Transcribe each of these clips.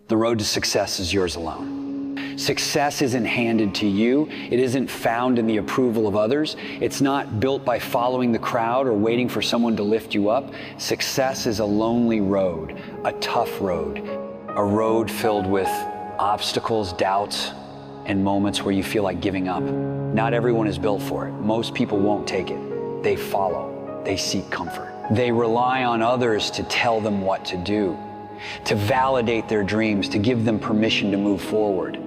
The road to success is yours alone. Success isn't handed to you. It isn't found in the approval of others. It's not built by following the crowd or waiting for someone to lift you up. Success is a lonely road, a tough road, a road filled with obstacles, doubts, and moments where you feel like giving up. Not everyone is built for it. Most people won't take it. They follow. They seek comfort. They rely on others to tell them what to do, to validate their dreams, to give them permission to move forward.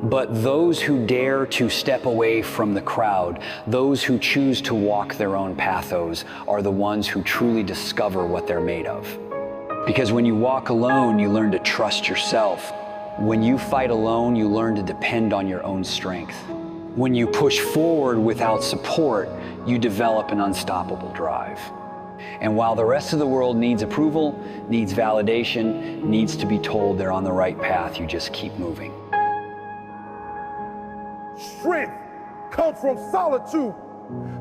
But those who dare to step away from the crowd, those who choose to walk their own pathos, are the ones who truly discover what they're made of. Because when you walk alone, you learn to trust yourself. When you fight alone, you learn to depend on your own strength. When you push forward without support, you develop an unstoppable drive. And while the rest of the world needs approval, needs validation, needs to be told they're on the right path, you just keep moving. Strength comes from solitude.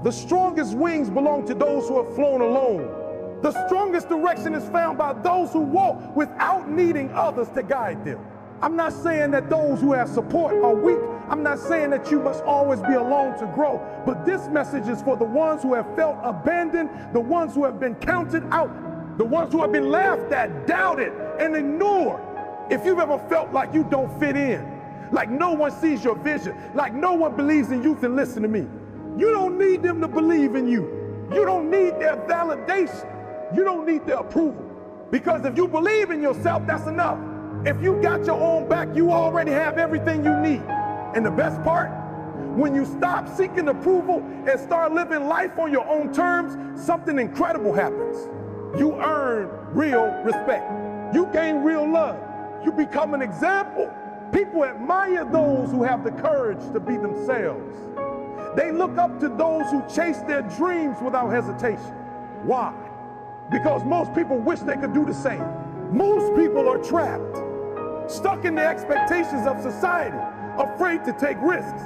The strongest wings belong to those who have flown alone. The strongest direction is found by those who walk without needing others to guide them. I'm not saying that those who have support are weak. I'm not saying that you must always be alone to grow. But this message is for the ones who have felt abandoned, the ones who have been counted out, the ones who have been laughed at, doubted, and ignored. If you've ever felt like you don't fit in, like no one sees your vision, like no one believes in you, then listen to me. You don't need them to believe in you. You don't need their validation. You don't need their approval. Because if you believe in yourself, that's enough. If you got your own back, you already have everything you need. And the best part, when you stop seeking approval and start living life on your own terms, something incredible happens. You earn real respect. You gain real love. You become an example. People admire those who have the courage to be themselves. They look up to those who chase their dreams without hesitation. Why? Because most people wish they could do the same. Most people are trapped, stuck in the expectations of society, afraid to take risks,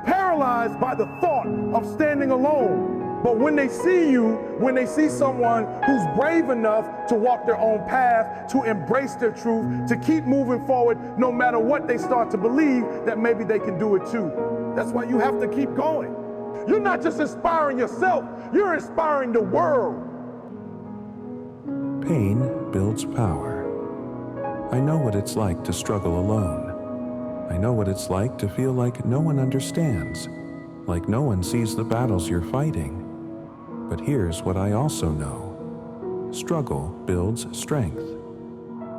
paralyzed by the thought of standing alone. But when they see you, when they see someone who's brave enough to walk their own path, to embrace their truth, to keep moving forward, no matter what they start to believe that maybe they can do it too. That's why you have to keep going. You're not just inspiring yourself, you're inspiring the world. Pain builds power. I know what it's like to struggle alone. I know what it's like to feel like no one understands, like no one sees the battles you're fighting. But here's what I also know. Struggle builds strength.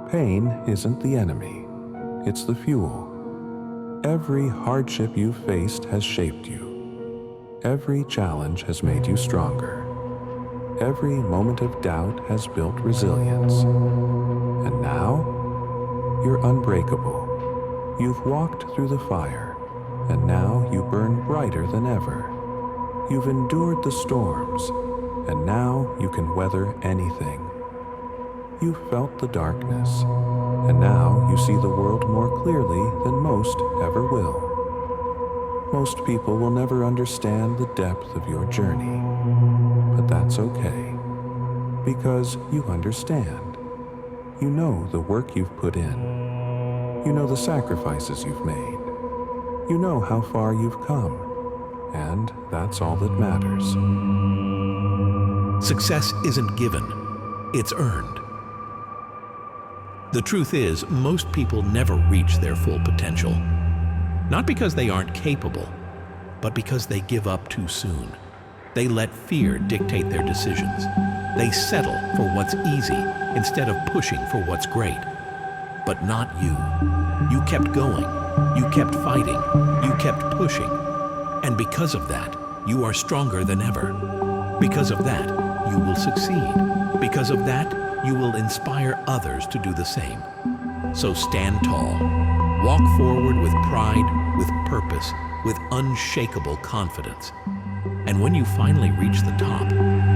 Pain isn't the enemy. It's the fuel. Every hardship you've faced has shaped you. Every challenge has made you stronger. Every moment of doubt has built resilience. And now, you're unbreakable. You've walked through the fire, and now you burn brighter than ever. You've endured the storms, and now you can weather anything. You've felt the darkness, and now you see the world more clearly than most ever will. Most people will never understand the depth of your journey, but that's okay, because you understand. You know the work you've put in. You know the sacrifices you've made. You know how far you've come, and that's all that matters. Success isn't given, it's earned. The truth is, most people never reach their full potential. Not because they aren't capable, but because they give up too soon. They let fear dictate their decisions. They settle for what's easy instead of pushing for what's great. But not you. You kept going. You kept fighting. You kept pushing. And because of that, you are stronger than ever. Because of that, you will succeed. Because of that, you will inspire others to do the same. So stand tall. Walk forward with pride, with purpose, with unshakable confidence. And when you finally reach the top,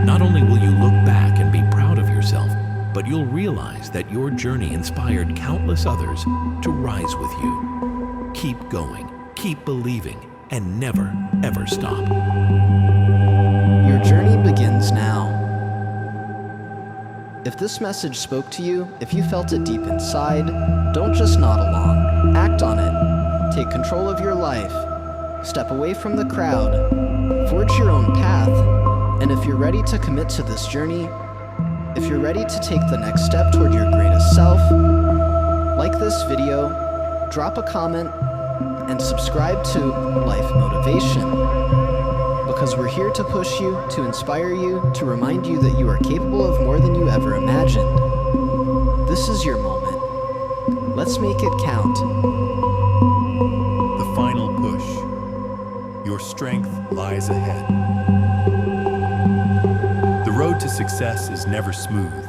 not only will you look back and be proud of yourself, but you'll realize that your journey inspired countless others to rise with you. Keep going, keep believing, and never, ever stop. Your journey begins now. If this message spoke to you, if you felt it deep inside, don't just nod along. Act on it. Take control of your life. Step away from the crowd. Forge your own path. And if you're ready to commit to this journey, if you're ready to take the next step toward your greatest self, like this video, drop a comment, and subscribe to Life Motivation. Because we're here to push you, to inspire you, to remind you that you are capable of more than you ever imagined. This is your moment. Let's make it count. The final push. Your strength lies ahead. The road to success is never smooth.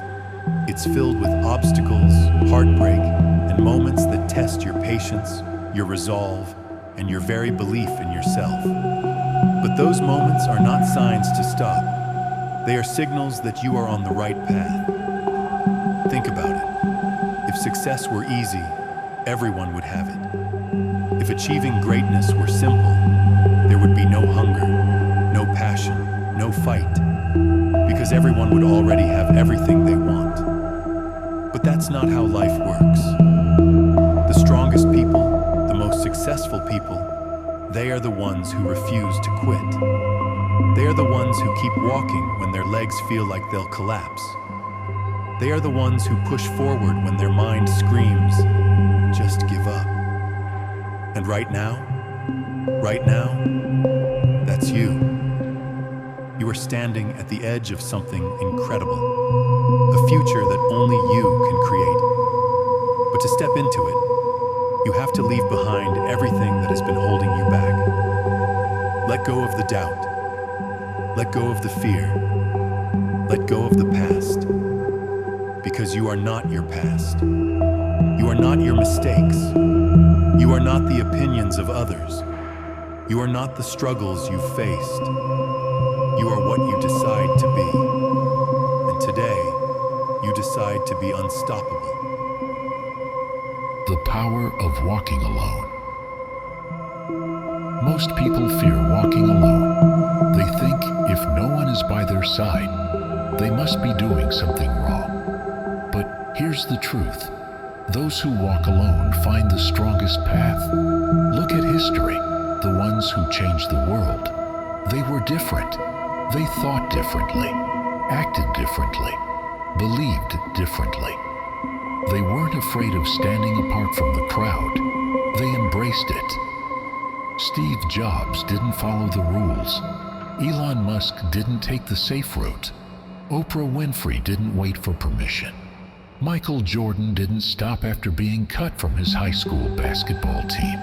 It's filled with obstacles, heartbreak, and moments that test your patience, your resolve, and your very belief in yourself. But those moments are not signs to stop. They are signals that you are on the right path. Think about it. If success were easy, everyone would have it. If achieving greatness were simple, there would be no hunger, no passion, no fight, because everyone would already have everything they want. But that's not how life works. The strongest people, the most successful people, they are the ones who refuse to quit. They are the ones who keep walking when their legs feel like they'll collapse. They are the ones who push forward when their mind screams, just give up. And right now, that's you. You are standing at the edge of something incredible, a future that only you can create. But to step into it, you have to leave behind everything that has been holding you back. Let go of the doubt. Let go of the fear. Let go of the past. Because you are not your past. You are not your mistakes. You are not the opinions of others. You are not the struggles you've faced. You are what you decide to be. And today, you decide to be unstoppable. The power of walking alone. Most people fear walking alone. They think if no one is by their side, they must be doing something wrong. But here's the truth. Those who walk alone find the strongest path. Look at history. The ones who changed the world. They were different. They thought differently, acted differently, believed differently. They weren't afraid of standing apart from the crowd. They embraced it. Steve Jobs didn't follow the rules. Elon Musk didn't take the safe route. Oprah Winfrey didn't wait for permission. Michael Jordan didn't stop after being cut from his high school basketball team.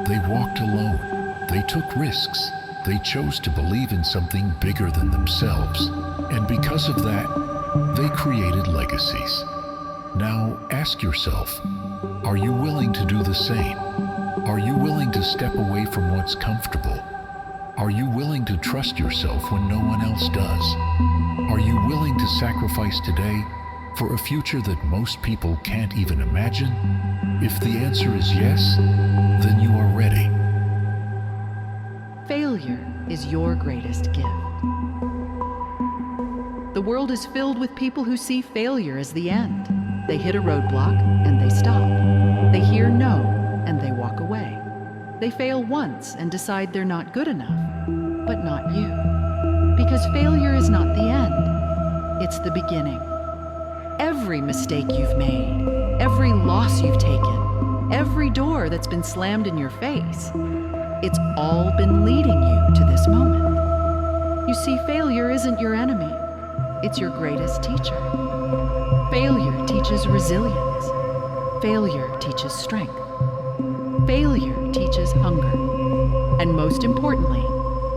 They walked alone. They took risks. They chose to believe in something bigger than themselves. And because of that, they created legacies. Now ask yourself, are you willing to do the same? Are you willing to step away from what's comfortable? Are you willing to trust yourself when no one else does? Are you willing to sacrifice today for a future that most people can't even imagine? If the answer is yes, then you are ready. Failure is your greatest gift. The world is filled with people who see failure as the end. They hit a roadblock and they stop. They hear no and they walk away. They fail once and decide they're not good enough, but not you. Because failure is not the end, it's the beginning. Every mistake you've made, every loss you've taken, every door that's been slammed in your face, it's all been leading you to this moment. You see, failure isn't your enemy, it's your greatest teacher. Failure teaches resilience. Failure teaches strength. Failure teaches hunger. And most importantly,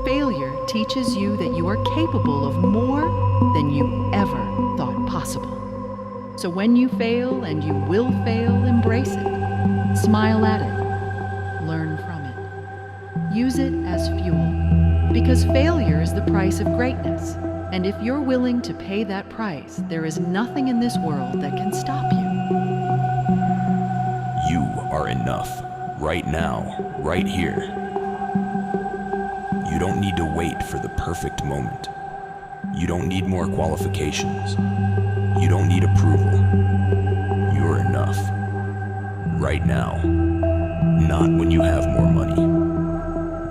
failure teaches you that you are capable of more than you ever thought possible. So when you fail, and you will fail, embrace it. Smile at it. Learn from it. Use it as fuel. Because failure is the price of greatness. And if you're willing to pay that price, there is nothing in this world that can stop you. You are enough. Right now, right here. You don't need to wait for the perfect moment. You don't need more qualifications. You don't need approval. You're enough. Right now. Not when you have more money.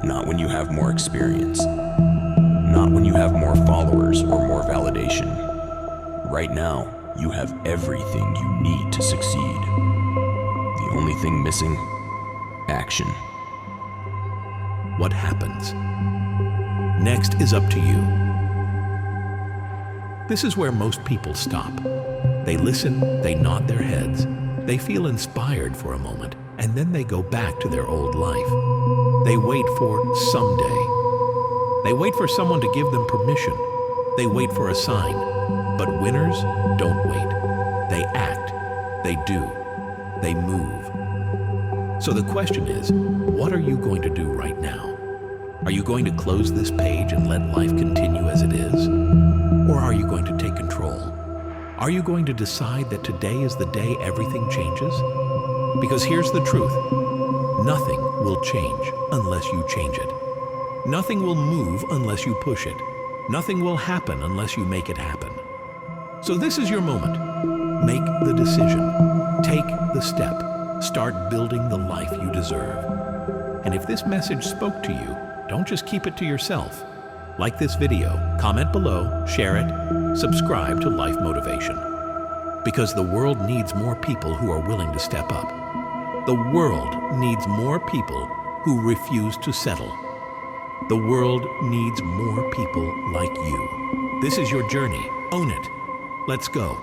Not when you have more experience. Not when you have more followers or more validation. Right now, you have everything you need to succeed. The only thing missing? Action. What happens? Next is up to you. This is where most people stop. They listen, they nod their heads, they feel inspired for a moment, and then they go back to their old life. They wait for someday. They wait for someone to give them permission. They wait for a sign. But winners don't wait. They act. They do. They move. So the question is, what are you going to do right now? Are you going to close this page and let life continue as it is? Or are you going to take control? Are you going to decide that today is the day everything changes? Because here's the truth. Nothing will change unless you change it. Nothing will move unless you push it. Nothing will happen unless you make it happen. So this is your moment. Make the decision. Take the step. Start building the life you deserve. And if this message spoke to you, don't just keep it to yourself. Like this video, comment below, share it, subscribe to Life Motivation. Because the world needs more people who are willing to step up. The world needs more people who refuse to settle. The world needs more people like you. This is your journey. Own it. Let's go.